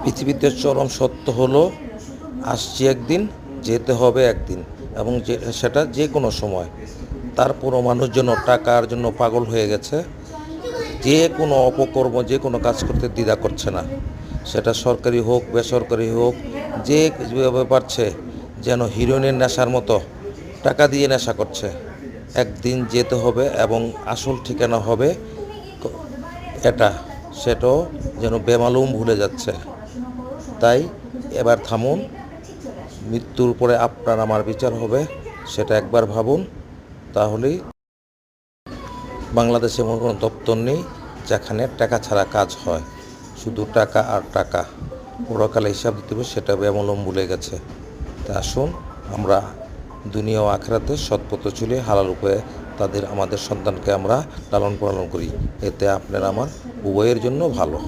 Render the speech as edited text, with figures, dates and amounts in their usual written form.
পৃথিবীতে চরম সত্য হলো আসছি একদিন, যেতে হবে একদিন, এবং সেটা যে কোনো সময়। তারপরও মানুষ যেন টাকার জন্য পাগল হয়ে গেছে, যে কোনো অপকর্ম, যে কোনো কাজ করতে দ্বিধা করছে না। সেটা সরকারি হোক, বেসরকারি হোক, যে যেভাবে পারছে যেন হিরোইনের নেশার মতো টাকা দিয়ে নেশা করছে। একদিন যেতে হবে এবং আসল ঠিকানা হবে এটা, সেটাও যেন বেমালুম ভুলে যাচ্ছে। তাই এবার থামুন, মৃত্যুর পরে আপনার আমার বিচার হবে, সেটা একবার ভাবুন। তাহলেই বাংলাদেশে এমন কোনো দপ্তর নেই যেখানে টাকা ছাড়া কাজ হয়, শুধু টাকা আর টাকা। পরকালে হিসাব দিতে হবে, সেটা বেমালুম ভুলে গেছে। তা আসুন আমরা দুনিয়া ও আখিরাতে সৎপথে চলে হালাল উপায়ে আমাদের সন্তানকে আমরা লালন পালন করি। এতে আপনার আমার উভয়ের জন্য ভালো।